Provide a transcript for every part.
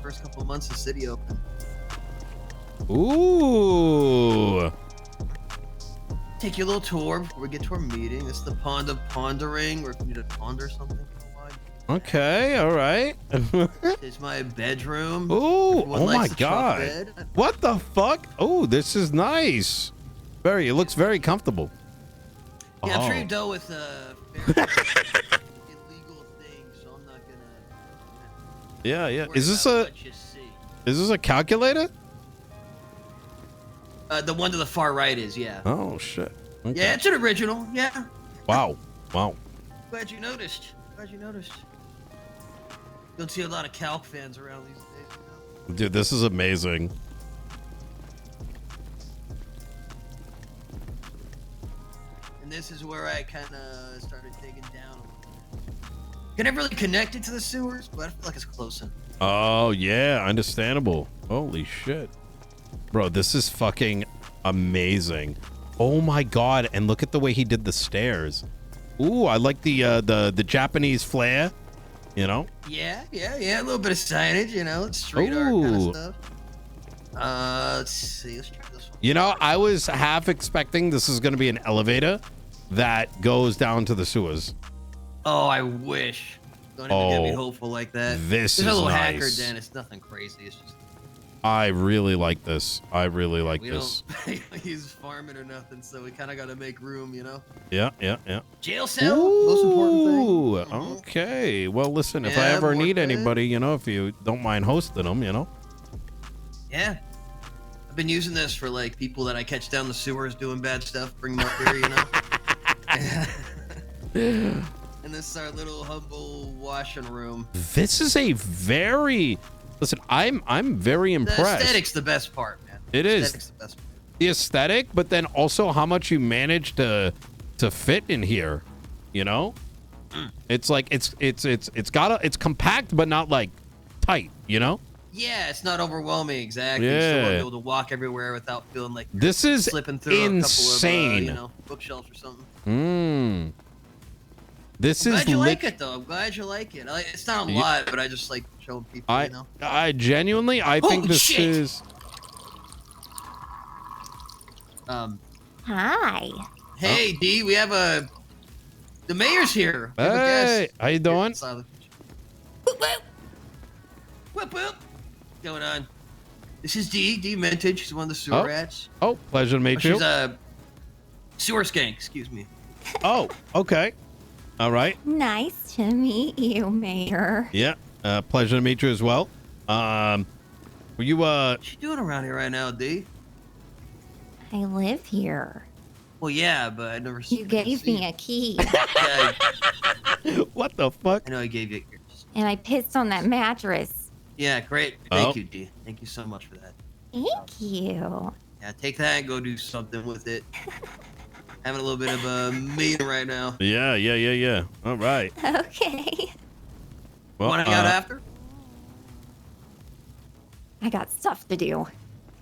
first couple of months the city open. Ooh. Take you a little tour before we get to our meeting. This is the pond of pondering, or if you need to ponder something. Okay, all right. This is my bedroom. Ooh, Everyone oh likes my the truck God. bed. What the fuck? Oh, this is nice. It looks very comfortable. Yeah, I'm sure you dealt with illegal things, so I'm not gonna. Yeah. Worry Is this about what you see. is this a calculator? The one to the far right is, yeah. Oh shit. Okay. Yeah, it's an original. Yeah. Wow. Glad you noticed. Don't see a lot of calc fans around these days. You know? Dude, this is amazing. And this is where I kind of started digging down. Can never really connect it to the sewers, but I feel like it's close enough. Oh yeah, understandable. Holy shit. Bro, this is fucking amazing. Oh my God, and look at the way he did the stairs. Ooh, I like the Japanese flair, you know? Yeah, a little bit of signage, you know, it's street art kind of stuff. Let's see, let's try this one. You know, I was half expecting this is going to be an elevator that goes down to the sewers. Oh, I wish. Don't even get me hopeful like that. This is a little nice. hacker den. It's nothing crazy. It's just. I really like this. I really like this. He's farming or nothing, so we kind of got to make room, you know. Yeah. Jail cell. Most important thing. Ooh, okay. Well, listen, if I ever need anybody, you know, if you don't mind hosting them, you know. Yeah. I've been using this for like people that I catch down the sewers doing bad stuff, bring them up here, you know. And this is our little humble washing room. This is a very listen. I'm very impressed. The aesthetic's the best part, man. It is the best part. The aesthetic, but then also how much you manage to fit in here. You know, it's like it's compact, but not like tight. You know. Yeah, it's not overwhelming. Exactly. Yeah. You still want to be able to walk everywhere without feeling like This is slipping through insane. a couple of bookshelves or something. This I'm is glad you like it, though. I'm glad you like it. It's not a lot, but I just like showing people, you know? I genuinely, I think this is... Hi. Hey, D, we have the mayor's here. We have a Hey, guest. how you doing? Whoop, whoop. What's going on? This is D Vintage. She's one of the sewer rats. Oh, pleasure to meet you. She's a sewer skank, excuse me. Oh, okay. All right. Nice to meet you, Mayor. Yeah, pleasure to meet you as well. Were you, What's she doing around here right now, D? I live here. Well, yeah, but I never seen You gave me a key. What the fuck? I know I gave you yours. And I pissed on that mattress. Yeah, great. Thank you, D. Thank you so much for that. Thank you. Yeah, take that and go do something with it. Having a little bit of a meeting right now. Yeah. All right. Okay. Well, Want to hang out after? I got stuff to do.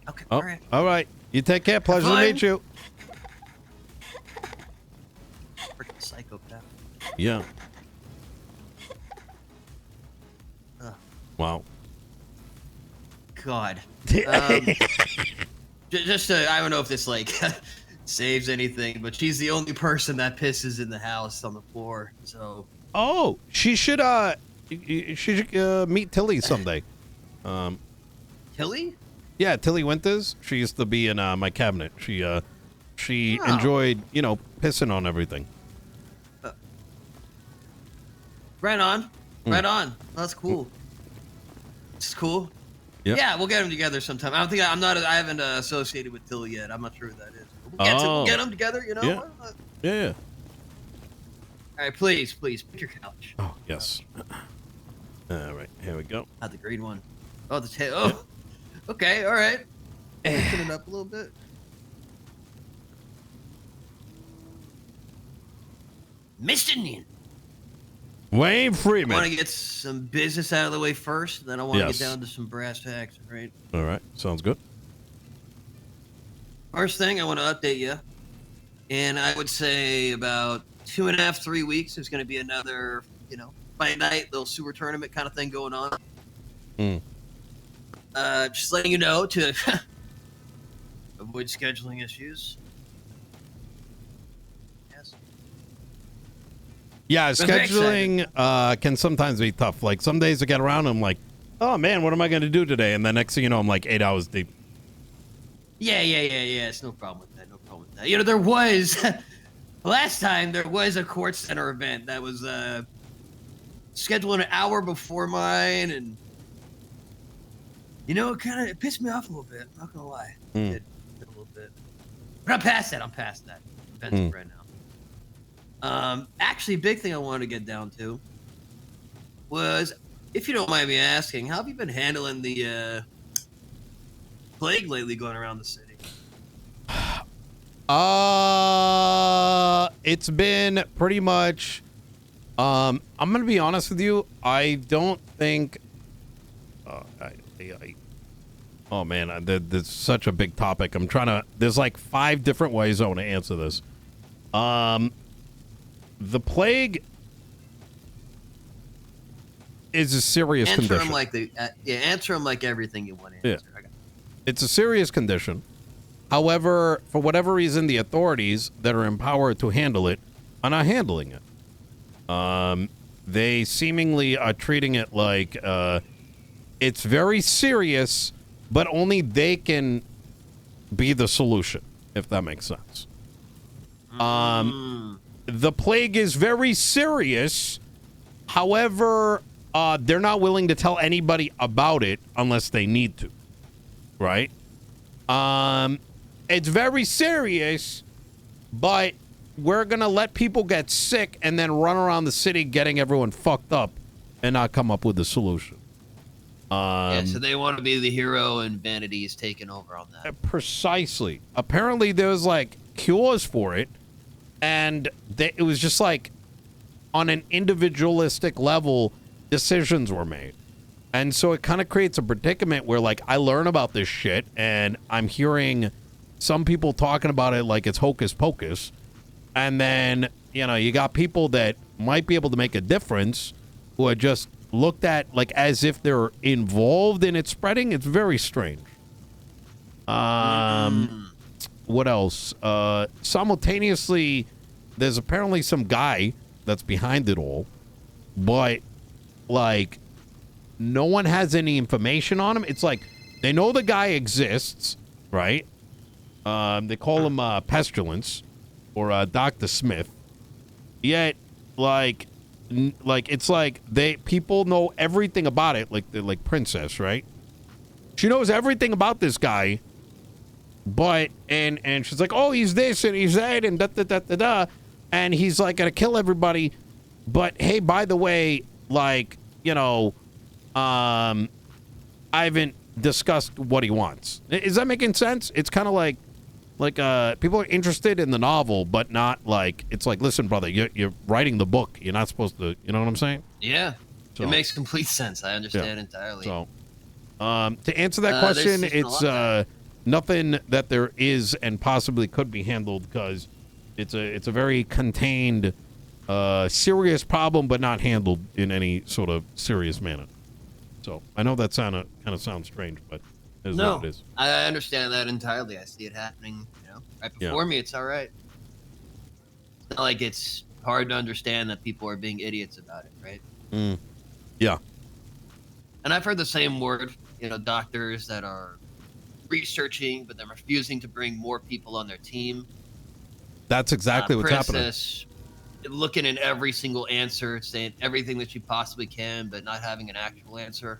Okay, all right. All right. You take care. Pleasure to meet you. Freaking psychopath. Yeah. Wow. God. Just I don't know if this like saves anything, but she's the only person that pisses in the house on the floor. So. Oh, she should meet Tilly someday. Tilly? Yeah, Tilly Winters. She used to be in my cabinet. She enjoyed, you know, pissing on everything. Right on. Right on. That's cool. It's cool. Yep. Yeah, we'll get them together sometime. I haven't associated with Tilly yet. I'm not sure who that is. We'll get them together, you know? Yeah. All right, please, pick your couch. Oh, yes. All right, here we go. Not the green one. Oh, the tail. Oh, okay, all right. Put it up a little bit. Mr. Nino. Wayne Freeman. I want to get some business out of the way first, then I want to Yes. get down to some brass tacks, right? All right, sounds good. First thing, I want to update you. And I would say about 2.5, 3 weeks, there's going to be another, fight night, little sewer tournament kind of thing going on. Just letting you know to avoid scheduling issues. Yes. Yeah, I'm very scheduling can sometimes be tough. Like some days I get around, I'm like, oh man, what am I going to do today? And the next thing you know, I'm like 8 hours deep. Yeah. It's no problem with that. No problem with that. You know, there was last time there was a court center event that was scheduled an hour before mine, and you know, it pissed me off a little bit. I'm not gonna lie, it did a little bit. But I'm past that. Events right now. Actually, big thing I wanted to get down to was, if you don't mind me asking, how have you been handling the plague lately going around the city? It's been pretty much. I'm gonna be honest with you. I don't think. Oh man, there's such a big topic. I'm trying to. There's like 5 different ways I want to answer this. The plague is a serious condition. Answer them like everything you want to answer. Yeah. It's a serious condition. However, for whatever reason, the authorities that are empowered to handle it are not handling it. They seemingly are treating it like it's very serious, but only they can be the solution, if that makes sense. The plague is very serious. However, they're not willing to tell anybody about it unless they need to, right? It's very serious, but we're going to let people get sick and then run around the city getting everyone fucked up and not come up with a solution. So they want to be the hero, and vanity is taking over on that. Precisely. Apparently, there was like cures for it, and it was just like on an individualistic level, decisions were made. And so it kind of creates a predicament where, like, I learn about this shit, and I'm hearing some people talking about it like it's hocus pocus. And then, you know, you got people that might be able to make a difference who are just looked at like as if they're involved in it spreading. It's very strange. What else? Simultaneously, there's apparently some guy that's behind it all, but like no one has any information on him. It's like they know the guy exists, right? They call him Pestilence or Dr. Smith. Yet, like it's like people know everything about it, like Princess, right? She knows everything about this guy, but and she's like, oh, he's this and he's that and da, and he's like gonna kill everybody. But hey, by the way, like, you know, I haven't discussed what he wants. Is that making sense? It's kind of like people are interested in the novel, but not like, it's like, listen, brother, you're writing the book. You're not supposed to, you know what I'm saying? Yeah. So, it makes complete sense. I understand entirely. So, to answer that question, it's nothing that there is and possibly could be handled, because it's a very contained, serious problem, but not handled in any sort of serious manner. So I know that kind of sounds strange, but is what it is. I understand that entirely. I see it happening, you know, right before me. It's all right. It's not like it's hard to understand that people are being idiots about it, right? Yeah. And I've heard the same word, you know, doctors that are researching, but they're refusing to bring more people on their team. That's exactly what's happening. Looking at every single answer, saying everything that she possibly can, but not having an actual answer.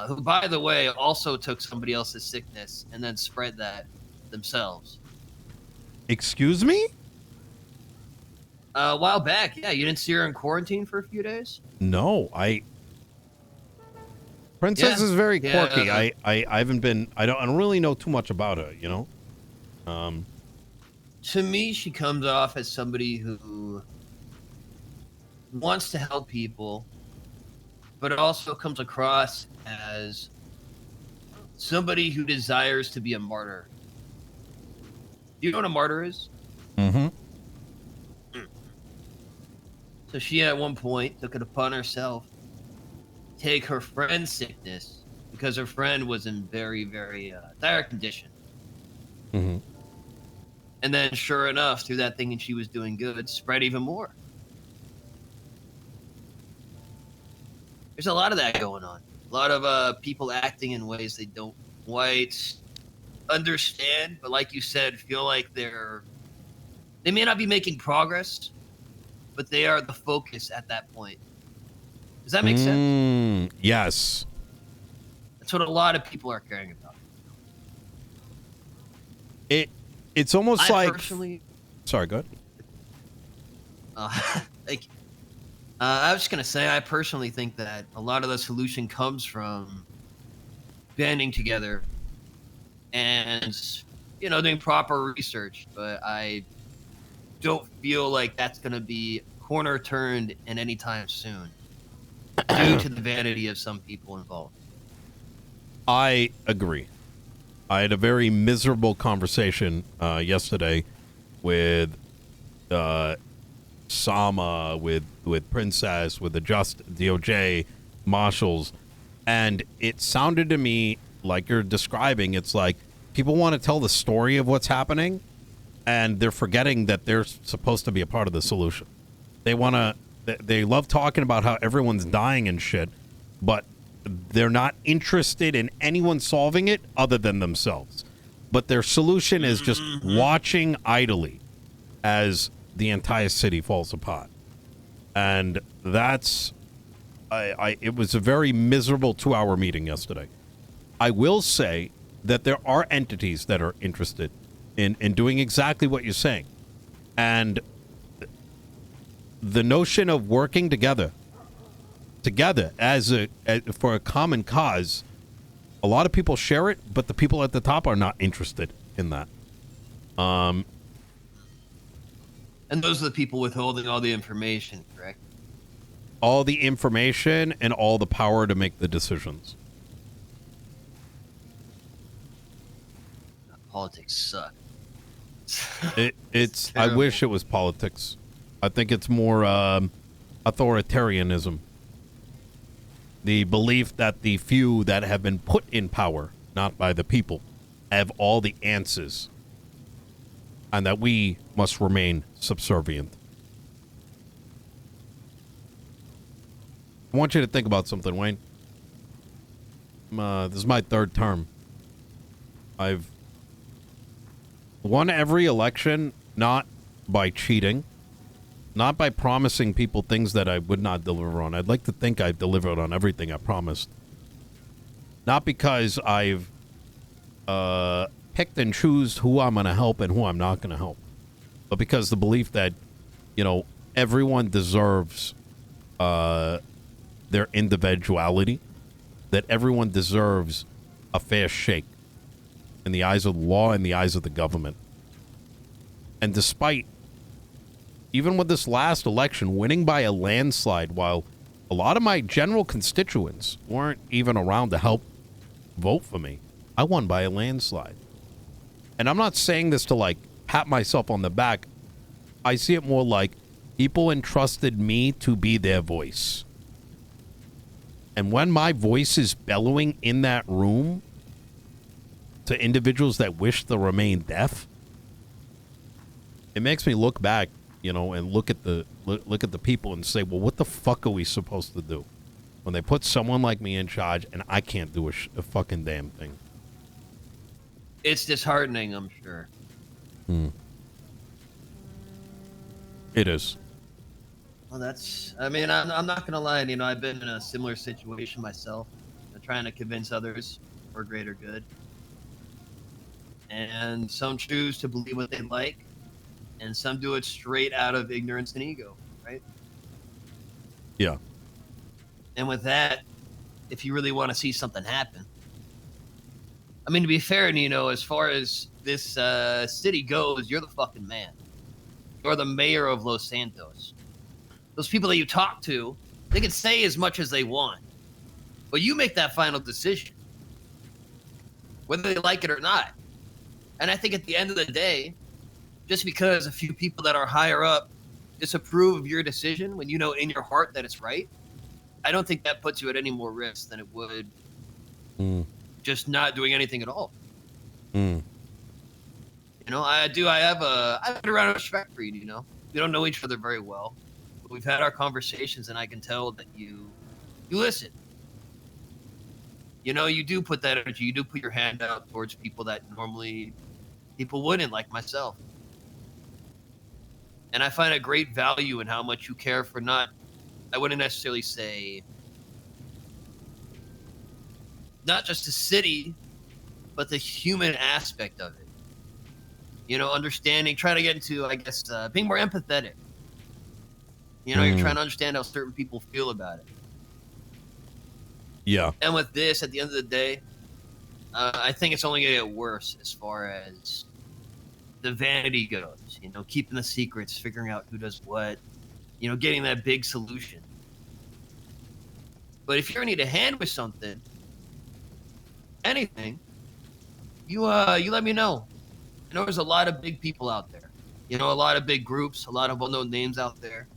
Who, by the way, also took somebody else's sickness and then spread that themselves. Excuse me? A while back, yeah. You didn't see her in quarantine for a few days? No, Princess is very quirky. I haven't been. I don't really know too much about her. You know. To me, she comes off as somebody who wants to help people, but it also comes across as somebody who desires to be a martyr. Do you know what a martyr is? Mm-hmm. So she, at one point, took it upon herself take her friend's sickness because her friend was in very, very dire condition. Mm-hmm. And then, sure enough, through that thinking she was doing good, spread even more. There's a lot of that going on. A lot of people acting in ways they don't quite understand, but like you said, feel like they may not be making progress, but they are the focus at that point. Does that make sense? Yes. That's what a lot of people are caring about. It's almost like. Personally, sorry, go ahead. Thank you. I was just gonna say, I personally think that a lot of the solution comes from banding together and, doing proper research. But I don't feel like that's gonna be corner turned in any time soon, due to the vanity of some people involved. I agree. I had a very miserable conversation yesterday with Sama, with Princess, with the DOJ, marshals, and it sounded to me like you're describing. It's like people want to tell the story of what's happening, and they're forgetting that they're supposed to be a part of the solution. They love talking about how everyone's dying and shit, but they're not interested in anyone solving it other than themselves. But their solution is just watching idly as the entire city falls apart. And that's... it was a very miserable 2-hour meeting yesterday. I will say that there are entities that are interested in doing exactly what you're saying. And the notion of working together for a common cause, a lot of people share it, but the people at the top are not interested in that. And those are the people withholding all the information, correct? All the information and all the power to make the decisions. Politics suck. It's I wish it was politics. I think it's more authoritarianism. The belief that the few that have been put in power, not by the people, have all the answers, and that we must remain subservient. I want you to think about something, Wayne. This is my 3rd term. I've won every election, not by cheating, not by promising people things that I would not deliver on. I'd like to think I've delivered on everything I promised. Not because I've picked and choose who I'm going to help and who I'm not going to help, but because the belief that, everyone deserves their individuality, that everyone deserves a fair shake in the eyes of the law and the eyes of the government. And despite, even with this last election, winning by a landslide, while a lot of my general constituents weren't even around to help vote for me, I won by a landslide. And I'm not saying this to, pat myself on the back. I see it more like people entrusted me to be their voice. And when my voice is bellowing in that room to individuals that wish to remain deaf, it makes me look back, and look at the people and say, well, what the fuck are we supposed to do when they put someone like me in charge and I can't do a fucking damn thing? It's disheartening, I'm sure. It is. Well, I'm not going to lie. I've been in a similar situation myself. I'm trying to convince others for greater good. And some choose to believe what they like, and some do it straight out of ignorance and ego, right? Yeah. And with that, if you really want to see something happen, to be fair, Nino, as far as this city goes, you're the fucking man. You're the mayor of Los Santos. Those people that you talk to, they can say as much as they want, but you make that final decision, whether they like it or not. And I think at the end of the day, just because a few people that are higher up disapprove of your decision when you know in your heart that it's right, I don't think that puts you at any more risk than it would just not doing anything at all. Mm. You know, I have a round of respect for you. You know, we don't know each other very well, but we've had our conversations, and I can tell that you listen. You know, you do put that energy. You do put your hand out towards people that normally people wouldn't, like myself. And I find a great value in how much you care for I wouldn't necessarily say, not just the city, but the human aspect of it. You know, understanding, trying to get into, I guess, being more empathetic. You know, you're trying to understand how certain people feel about it. Yeah. And with this, at the end of the day, I think it's only going to get worse as far as the vanity goes. You know, keeping the secrets, figuring out who does what, you know, getting that big solution. But if you ever need a hand with something, anything, you let me know. I know there's a lot of big people out there. You know, a lot of big groups, a lot of well-known names out there.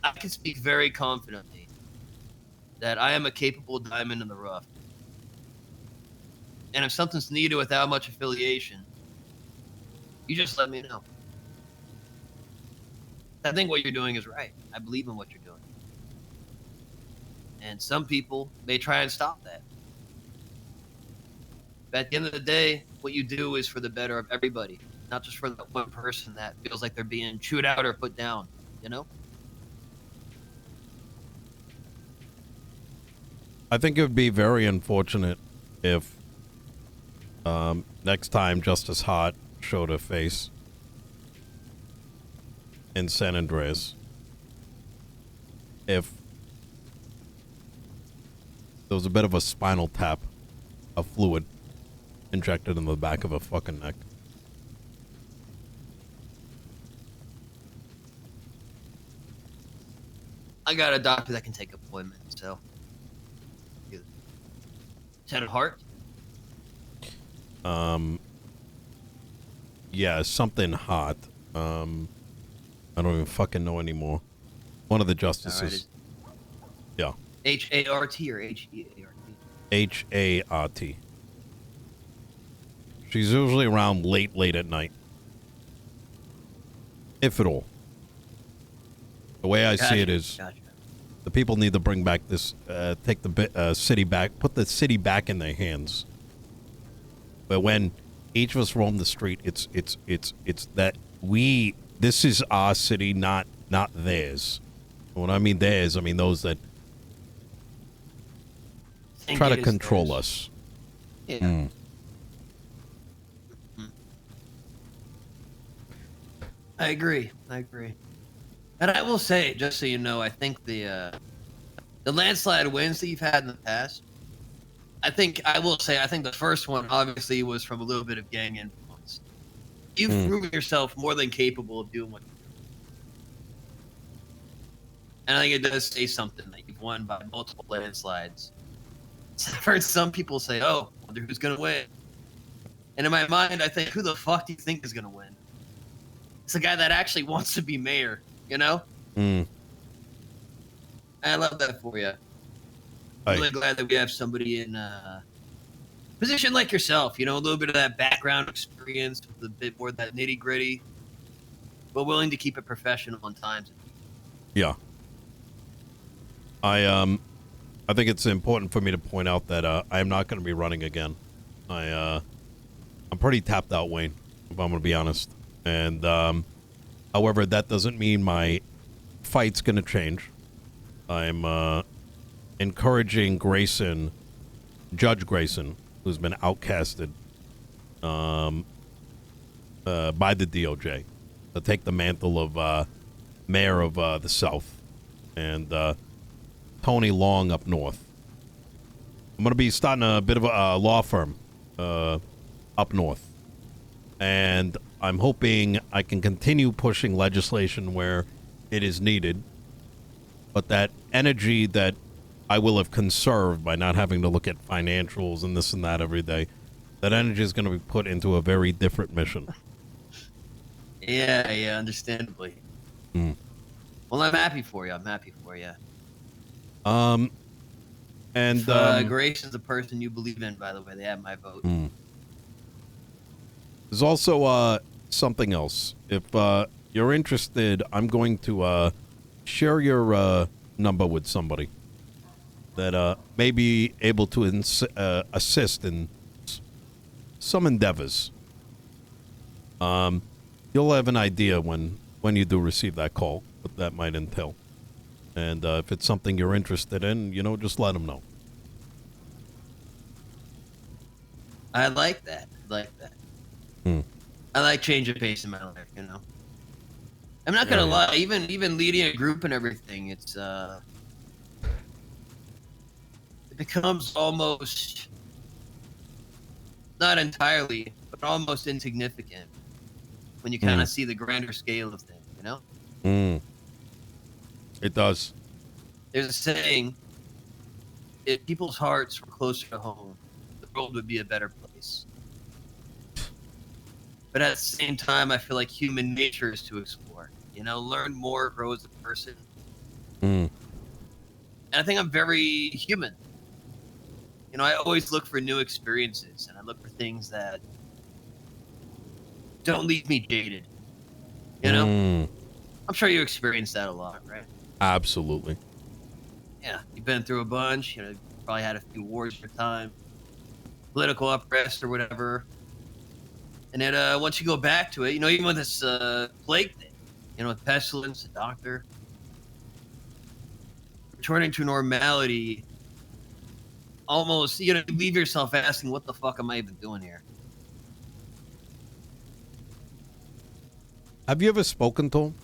I can speak very confidently that I am a capable diamond in the rough. And if something's needed without much affiliation, you just let me know. I think what you're doing is right. I believe in what you're doing. And some people may try and stop that. But at the end of the day, what you do is for the better of everybody, not just for that one person that feels like they're being chewed out or put down, you know? I think it would be very unfortunate if next time Justice Hart showed her face in San Andreas, if there was a bit of a spinal tap of fluid injected in the back of her fucking neck. I got a doctor that can take appointments, so. Lieutenant Hart? Yeah, something hot. I don't even fucking know anymore. One of the justices. Yeah. H-A-R-T or H-E-A-R-T? H-A-R-T. She's usually around late at night. If at all. The way I see it is, the people need to bring back this, take the city back, put the city back in their hands. But when each of us roam the street, it's that this is our city, not theirs. When I mean theirs, I mean those that try to control us. Yeah. I agree. And I will say, just so you know, I think the landslide wins that you've had in the past, I think the first one obviously was from a little bit of gang influence. You've proven yourself more than capable of doing what you do. And I think it does say something that you've won by multiple landslides. I've heard some people say, oh, I wonder who's going to win. And in my mind, I think, who the fuck do you think is going to win? It's the guy that actually wants to be mayor, you know? I love that for you. I'm really glad that we have somebody in a position like yourself, you know, a little bit of that background experience with a bit more of that nitty gritty, but willing to keep it professional on times. Yeah. I think it's important for me to point out that I am not going to be running again. I'm pretty tapped out, Wayne, if I'm going to be honest. And however, that doesn't mean my fight's going to change. I'm encouraging Judge Grayson, who's been outcasted by the DOJ, to take the mantle of mayor of the South, and Tony Long up north. I'm going to be starting a bit of a law firm up north, and I'm hoping I can continue pushing legislation where it is needed, but that energy that I will have conserved by not having to look at financials and this and that every day, that energy is going to be put into a very different mission. Yeah, understandably. Well, I'm happy for you. And Grace is the person you believe in, by the way. They have my vote. there's also something else. If you're interested, I'm going to share your number with somebody that may be able to assist in some endeavors. You'll have an idea when you do receive that call, what that might entail. And if it's something you're interested in, just let them know. I like that. I like change of pace in my life, I'm not gonna lie, even leading a group and everything, it becomes almost, not entirely, but almost insignificant when you kind of see the grander scale of things, It does. There's a saying, if people's hearts were closer to home, the world would be a better place. But at the same time, I feel like human nature is to explore. Learn more, grow as a person. And I think I'm very human. I always look for new experiences, and I look for things that don't leave me jaded. I'm sure you experience that a lot, right? Absolutely. Yeah, you've been through a bunch. You probably had a few wars for time, political unrest or whatever. And then once you go back to it, even with this plague thing, with pestilence, the doctor, returning to normality, almost, you leave yourself asking, what the fuck am I even doing here? Have you ever spoken to him?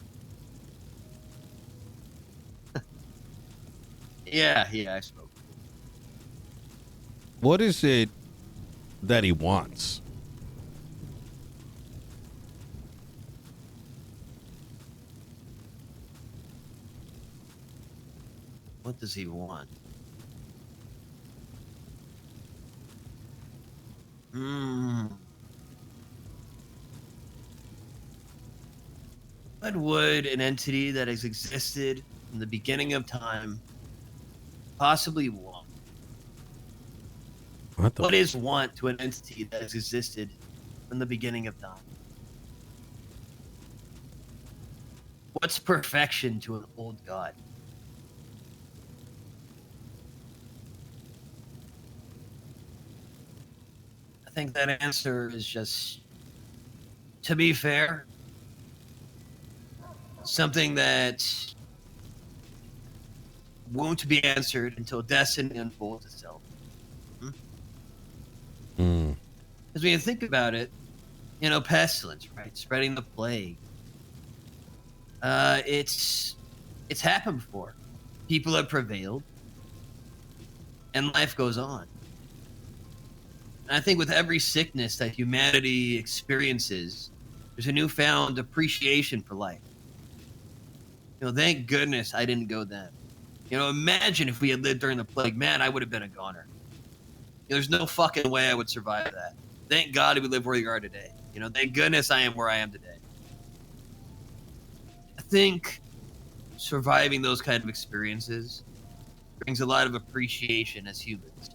Yeah, I spoke. What is it that he wants? What does he want? What would an entity that has existed from the beginning of time possibly want? What is want to an entity that has existed from the beginning of time? What's perfection to an old god? I think that answer is just, to be fair, something that won't be answered until destiny unfolds itself. Because when you think about it, pestilence, right? Spreading the plague. It's happened before. People have prevailed, and life goes on. And I think with every sickness that humanity experiences, there's a newfound appreciation for life. Thank goodness I didn't go then. Imagine if we had lived during the plague. Man, I would have been a goner. There's no fucking way I would survive that. Thank God we live where we are today. Thank goodness I am where I am today. I think surviving those kind of experiences brings a lot of appreciation as humans.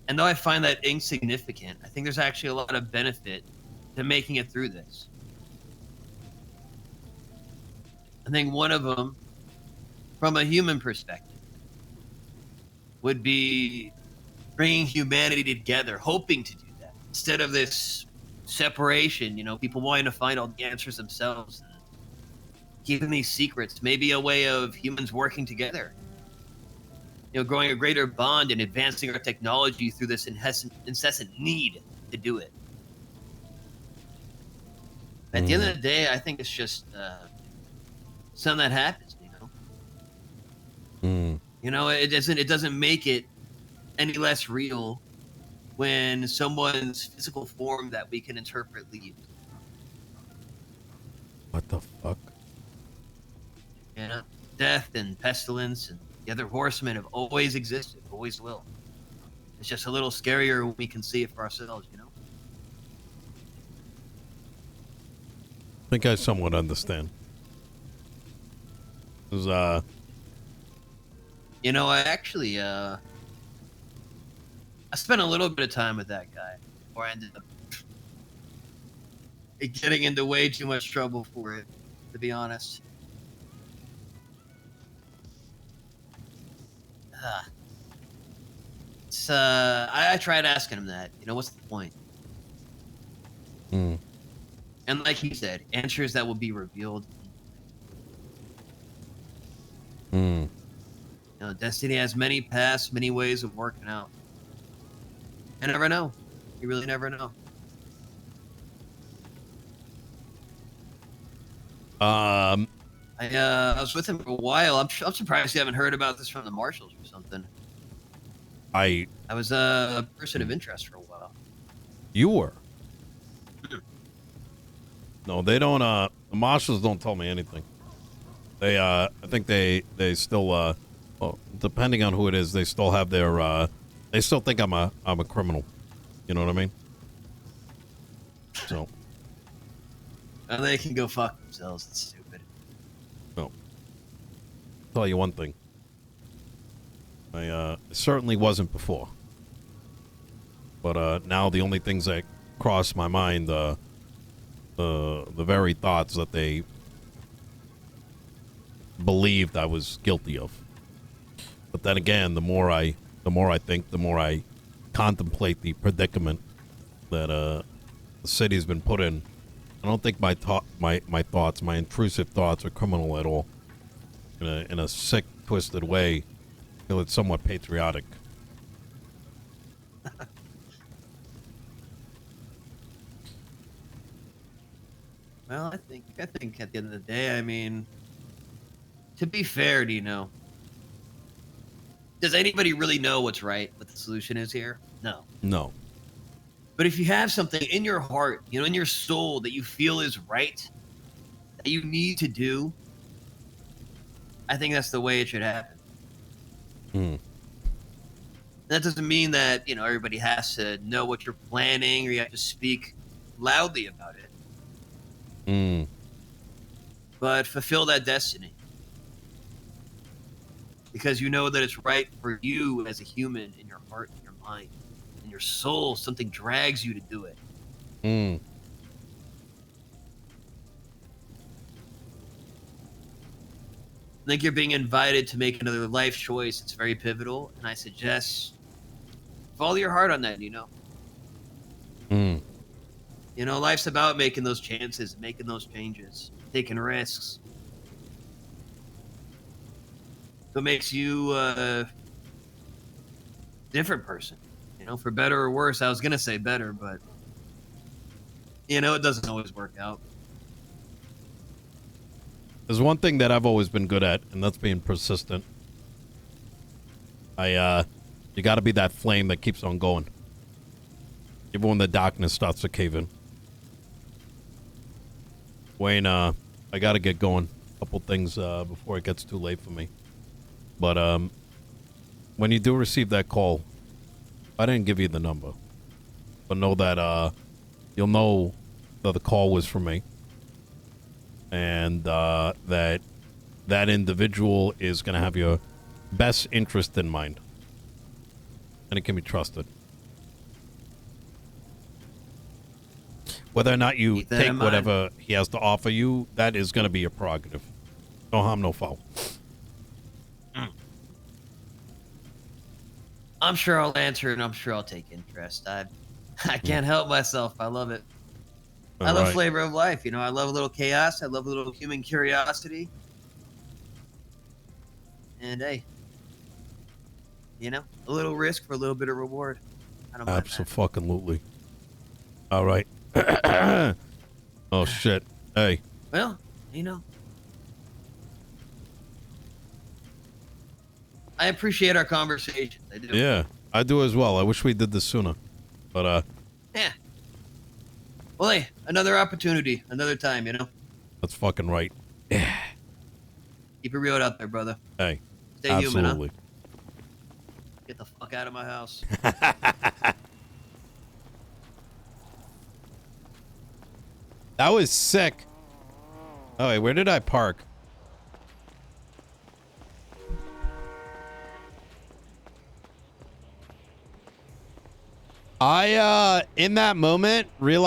And though I find that insignificant, I think there's actually a lot of benefit to making it through this. I think one of them, from a human perspective, would be bringing humanity together, hoping to do that. Instead of this separation, people wanting to find all the answers themselves, and keeping these secrets, maybe a way of humans working together. Growing a greater bond and advancing our technology through this incessant need to do it. At the end of the day, I think it's just something that happens, It doesn't make it any less real when someone's physical form that we can interpret leaves. What the fuck? Death and pestilence and the other horsemen have always existed, always will. It's just a little scarier when we can see it for ourselves, I think I somewhat understand. You know, I actually, I spent a little bit of time with that guy before I ended up getting into way too much trouble for it, to be honest. It's, I tried asking him that. You know, what's the point? Hmm. And like he said, answers that will be revealed. Hmm. You know, destiny has many paths, many ways of working out. I never know. You really never know. I was with him for a while. I'm surprised you haven't heard about this from the marshals or something. I was a person of interest for a while. You were? No, they don't. The marshals don't tell me anything. They, I think they still, well, depending on who it is, they still have their, they still think I'm a criminal. You know what I mean? So. Well, they can go fuck themselves. It's stupid. No. Tell you one thing. I certainly wasn't before. But now the only things that cross my mind, the very thoughts that they believed I was guilty of. But then again, the more I think, the more I contemplate the predicament that the city's been put in. I don't think my thoughts, my intrusive thoughts, are criminal at all. In a sick, twisted way, I feel it's somewhat patriotic. Well, I think at the end of the day, I mean, to be fair, Nino, does anybody really know what's right, what the solution is here? No. No. But if you have something in your heart, you know, in your soul that you feel is right, that you need to do, I think that's the way it should happen. Hmm. That doesn't mean that, you know, everybody has to know what you're planning or you have to speak loudly about it. Hmm. But fulfill that destiny. Because you know that it's right for you as a human in your heart, in your mind, in your soul. Something drags you to do it. Hmm. I think you're being invited to make another life choice. It's very pivotal. And I suggest follow your heart on that, you know. Hmm. You know, life's about making those chances, making those changes, taking risks. What makes you a different person, you know, for better or worse. I was going to say better, but, you know, it doesn't always work out. There's one thing that I've always been good at, and that's being persistent. You got to be that flame that keeps on going, even when the darkness starts to cave in. Wayne, I got to get going. A couple things before it gets too late for me. But when you do receive that call, I didn't give you the number, but know that you'll know that the call was from me, and that individual is going to have your best interest in mind, and it can be trusted. Whether or not you take whatever he has to offer you, that is going to be your prerogative. No harm, no foul. I'm sure I'll answer and I'm sure I'll take interest. I can't help myself. I love it. I love flavor of life. You know, I love a little chaos. I love a little human curiosity. And hey, you know, a little risk for a little bit of reward. I don't mind that. Absolutely. All right. Oh shit. Hey. Well, you know, I appreciate our conversation. I do. Yeah, I do as well. I wish we did this sooner. But yeah. Well, hey, another opportunity, another time, you know. That's fucking right. Yeah. Keep it real out there, brother. Hey. Stay absolutely. human, huh? Get the fuck out of my house. That was sick. Oh wait, where did I park? I in that moment realized